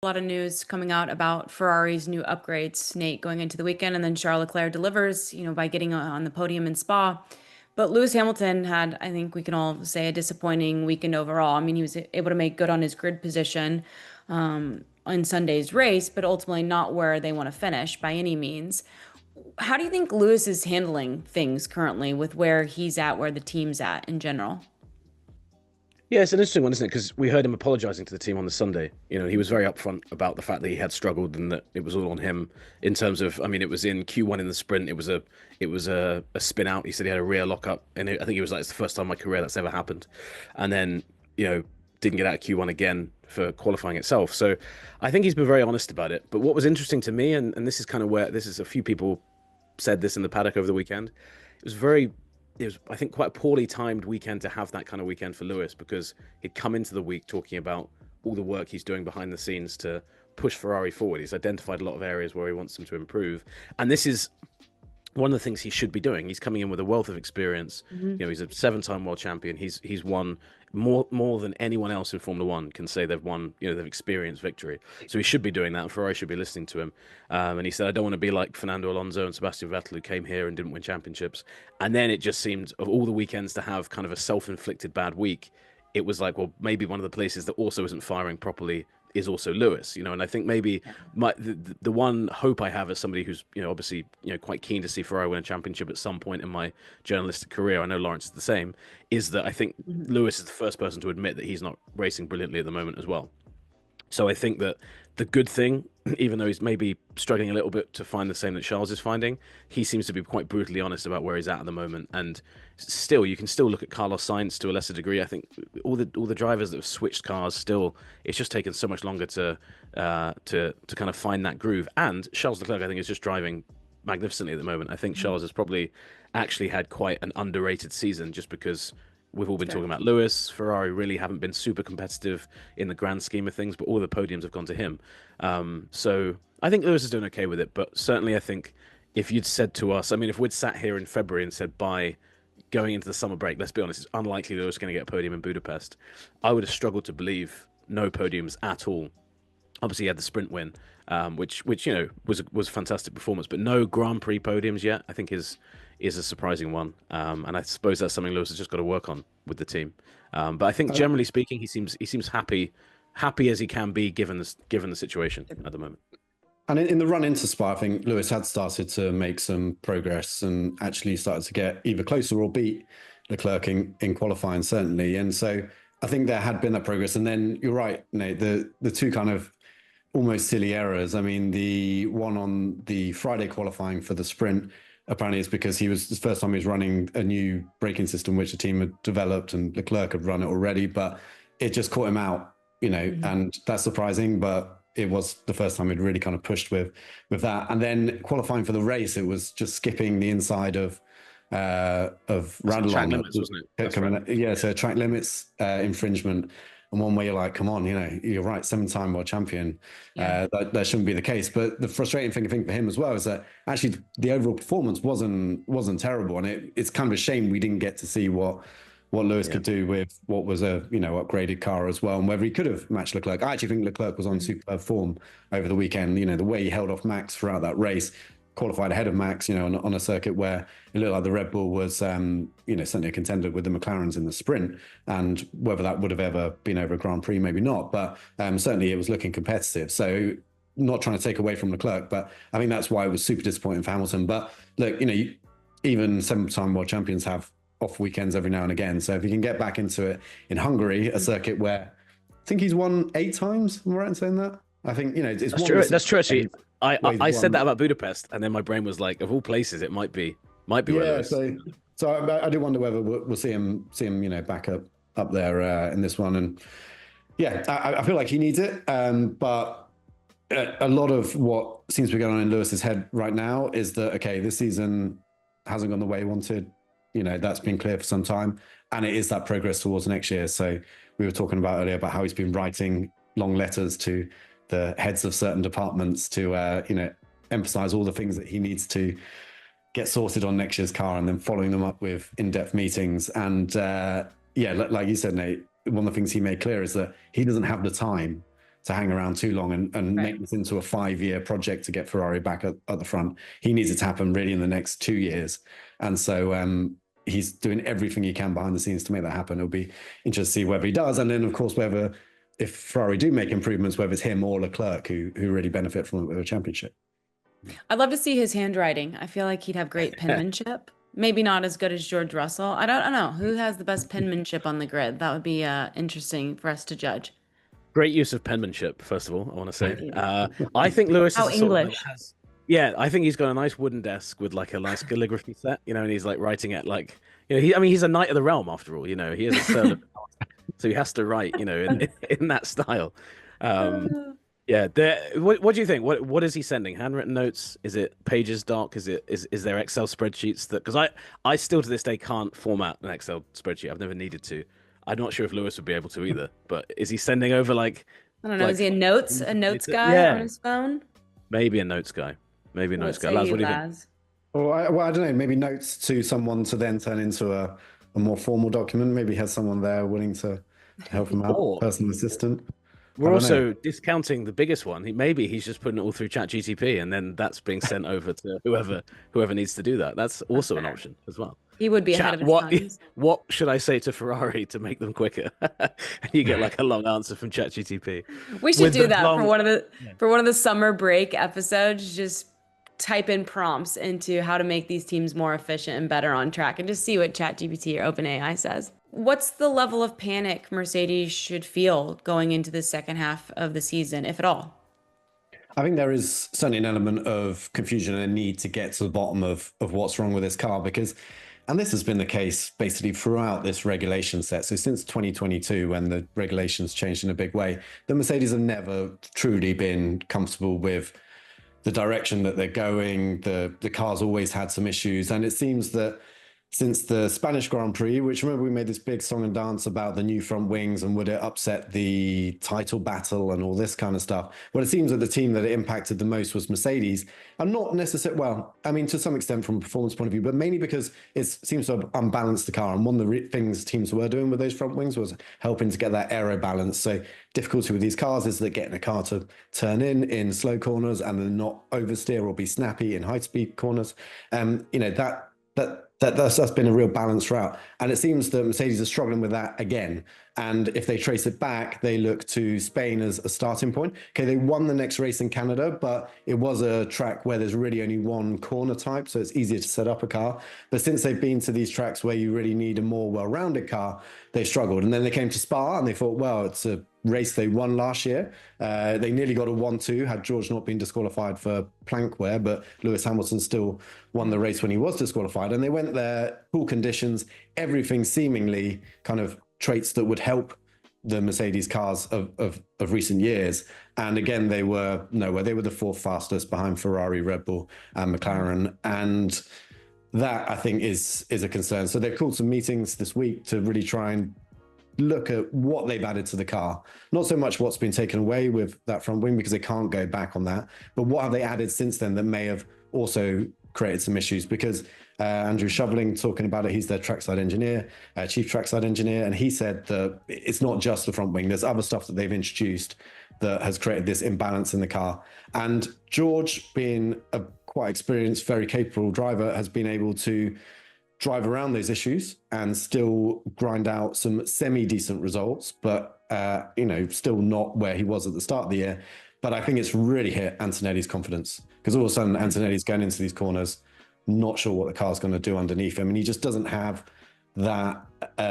A lot of news coming out about Ferrari's new upgrades, Nate, going into the weekend, and then Charles Leclerc delivers, by getting on the podium in Spa. But Lewis Hamilton had, I think we can all say, a disappointing weekend overall. I mean, he was able to make good on his grid position in Sunday's race, but ultimately not where they want to finish by any means. How do you think Lewis is handling things currently with where he's at, where the team's at in general? Yeah, it's an interesting one, isn't it? Because we heard him apologising to the team on the Sunday. He was very upfront about the fact that he had struggled and that it was all on him in terms of. I mean, it was in Q1 in the sprint. It was a spin out. He said he had a rear lockup, and I think he was like, it's the first time in my career that's ever happened. And then didn't get out of Q1 again for qualifying itself. So I think he's been very honest about it. But what was interesting to me, and this is kind of where this is a few people said this in the paddock over the weekend. It was, I think, quite a poorly timed weekend to have that kind of weekend for Lewis because he'd come into the week talking about all the work he's doing behind the scenes to push Ferrari forward. He's identified a lot of areas where he wants them to improve. And this is one of the things he should be doing. He's coming in with a wealth of experience. He's a seven-time world champion. He's won more than anyone else in Formula One can say they've won. They've experienced victory. So he should be doing that. And Ferrari should be listening to him. And he said, "I don't want to be like Fernando Alonso and Sebastian Vettel, who came here and didn't win championships." And then it just seemed, of all the weekends to have kind of a self-inflicted bad week, it was like, well, maybe one of the places that also isn't firing properly is also Lewis, and I think maybe the one hope I have as somebody who's obviously quite keen to see Ferrari win a championship at some point in my journalistic career. I know Lawrence is the same. Is that I think Lewis is the first person to admit that he's not racing brilliantly at the moment as well. So I think that the good thing, even though he's maybe struggling a little bit to find the same that Charles is finding, he seems to be quite brutally honest about where he's at the moment. And still, you can still look at Carlos Sainz to a lesser degree. I think all the drivers that have switched cars, still, it's just taken so much longer to kind of find that groove. And Charles Leclerc, I think, is just driving magnificently at the moment. I think Charles has probably actually had quite an underrated season just because we've all been talking about Lewis. Ferrari really haven't been super competitive in the grand scheme of things, but all the podiums have gone to him. So I think Lewis is doing okay with it. But certainly, I think if you'd said to us, I mean, if we'd sat here in February and said by going into the summer break, let's be honest, it's unlikely Lewis is going to get a podium in Budapest, I would have struggled to believe no podiums at all. Obviously, he had the sprint win, which was a fantastic performance, but no Grand Prix podiums yet. I think is a surprising one, and I suppose that's something Lewis has just got to work on with the team. But I think generally speaking, he seems happy as he can be given the situation at the moment. And in the run into Spa, I think Lewis had started to make some progress and actually started to get either closer or beat Leclerc in qualifying, certainly. And so I think there had been that progress. And then you're right, Nate, the two kind of almost silly errors. I mean, the one on the Friday qualifying for the sprint, apparently it's because he was the first time he was running a new braking system, which the team had developed and Leclerc had run it already, but it just caught him out, and that's surprising, but it was the first time he'd really kind of pushed with that. And then qualifying for the race, it was just skipping the inside of Randall. Track limits, wasn't it? Right. Yeah, so track limits infringement. And one way you're like, come on, you're right, 7-time world champion. Yeah. That shouldn't be the case. But the frustrating thing I think for him as well is that actually the overall performance wasn't terrible. And it's kind of a shame we didn't get to see what Lewis could do with what was a upgraded car as well, and whether he could have matched Leclerc. I actually think Leclerc was on superb form over the weekend. The way he held off Max throughout that race, qualified ahead of Max, on a circuit where it looked like the Red Bull was, certainly a contender with the McLarens in the sprint. And whether that would have ever been over a Grand Prix, maybe not. But certainly it was looking competitive. So not trying to take away from Leclerc, but I think that's why it was super disappointing for Hamilton. But look, even 7-time world champions have off weekends every now and again. So if he can get back into it in Hungary, a circuit where I think he's won 8 times, am I right in saying that? I think, it's that's true. That's true, actually. I said that about Budapest, and then my brain was like, of all places, it might be yeah. So I do wonder whether we'll see him, back up there in this one. And yeah, I feel like he needs it. But a lot of what seems to be going on in Lewis's head right now is that, okay, this season hasn't gone the way he wanted. That's been clear for some time, and it is that progress towards next year. So we were talking about earlier about how he's been writing long letters to the heads of certain departments to emphasize all the things that he needs to get sorted on next year's car, and then following them up with in-depth meetings. And like you said, Nate, one of the things he made clear is that he doesn't have the time hang around too long and make this into a 5-year project to get Ferrari back at the front. He needs it to happen really in the next 2 years. And so he's doing everything he can behind the scenes to make that happen. It'll be interesting to see whether he does. And then, of course, if Ferrari do make improvements, whether it's him or Leclerc who really benefit from it with a championship. I'd love to see his handwriting. I feel like he'd have great penmanship. Maybe not as good as George Russell. I don't know. Who has the best penmanship on the grid? That would be interesting for us to judge. Great use of penmanship, first of all, I want to say. I think Lewis How is English. Yeah, I think he's got a nice wooden desk with like a nice calligraphy set, and he's like writing at like, he's a knight of the realm after all, he is a servant, so he has to write, in that style. Yeah, what do you think? What is he sending? Handwritten notes? Is it pages doc? Is there Excel spreadsheets that? Because I still to this day can't format an Excel spreadsheet. I've never needed to. I'm not sure if Lewis would be able to either. But is he sending over like? I don't know. Is he a notes guy on his phone? Maybe a notes guy. Maybe a notes guy. Laz, what do you think? Well, I don't know. Maybe notes to someone to then turn into a more formal document. Maybe he has someone there willing to help him out, personal assistant. We're also discounting the biggest one. Maybe he's just putting it all through ChatGPT, and then that's being sent over to whoever needs to do that. That's also an option as well. He would be ahead of his times. What should I say to Ferrari to make them quicker? And you get like a long answer from ChatGPT. We should do that for one of the summer break episodes. Just type in prompts into how to make these teams more efficient and better on track, and just see what ChatGPT or OpenAI says. What's the level of panic Mercedes should feel going into the second half of the season, if at all? I think there is certainly an element of confusion and a need to get to the bottom of what's wrong with this car because, and this has been the case basically throughout this regulation set. So since 2022, when the regulations changed in a big way, the Mercedes have never truly been comfortable with the direction that they're going. The car's always had some issues. And it seems that since the Spanish Grand Prix, which remember we made this big song and dance about the new front wings and would it upset the title battle and all this kind of stuff. Well, it seems that the team that it impacted the most was Mercedes, and not necessarily, well, I mean, to some extent from a performance point of view, but mainly because it seems to have unbalanced the car. And one of the things teams were doing with those front wings was helping to get that aero balance. So difficulty with these cars is that getting a car to turn in slow corners and then not oversteer or be snappy in high speed corners. That's been a real balance throughout. And it seems that Mercedes are struggling with that again. And if they trace it back, they look to Spain as a starting point. Okay, they won the next race in Canada, but it was a track where there's really only one corner type, so it's easier to set up a car. But since they've been to these tracks where you really need a more well-rounded car, they struggled. And then they came to Spa and they thought, well, it's a race they won last year. They nearly got a 1-2 had George not been disqualified for plank wear, but Lewis Hamilton still won the race when he was disqualified. And they went there, cool conditions, everything seemingly kind of traits that would help the Mercedes cars of recent years. And again, they were nowhere. They were the fourth fastest behind Ferrari, Red Bull, and McLaren. And that, I think, is a concern. So they've called some meetings this week to really try and look at what they've added to the car. Not so much what's been taken away with that front wing, because they can't go back on that, but what have they added since then that may have also created some issues? Because Andrew Shoveling talking about it, he's their trackside engineer, chief trackside engineer, and he said that it's not just the front wing, there's other stuff that they've introduced that has created this imbalance in the car. And George, being a quite experienced, very capable driver, has been able to drive around those issues and still grind out some semi-decent results, but still not where he was at the start of the year. But I think it's really hit Antonelli's confidence, because all of a sudden Antonelli's going into these corners, not sure what the car's going to do underneath him, and he just doesn't have that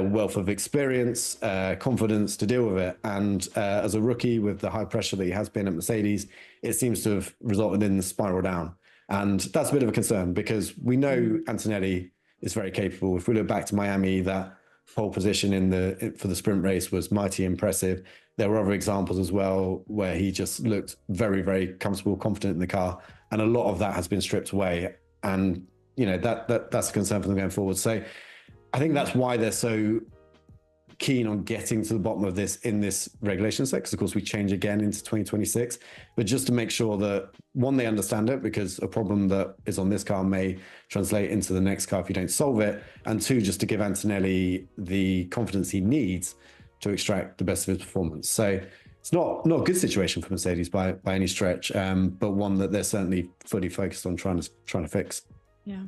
wealth of experience, confidence to deal with it. And as a rookie with the high pressure that he has been at Mercedes, it seems to have resulted in the spiral down. And that's a bit of a concern, because we know Antonelli is very capable. If we look back to Miami, that pole position for the sprint race was mighty impressive. There were other examples as well where he just looked very, very comfortable, confident in the car, and a lot of that has been stripped away. And that's a concern for them going forward. So I think that's why they're so keen on getting to the bottom of this in this regulation set, because of course we change again into 2026, but just to make sure that, one, they understand it, because a problem that is on this car may translate into the next car if you don't solve it, and two, just to give Antonelli the confidence he needs to extract the best of his performance. So it's not a good situation for Mercedes by any stretch, but one that they're certainly fully focused on trying to fix. Yeah.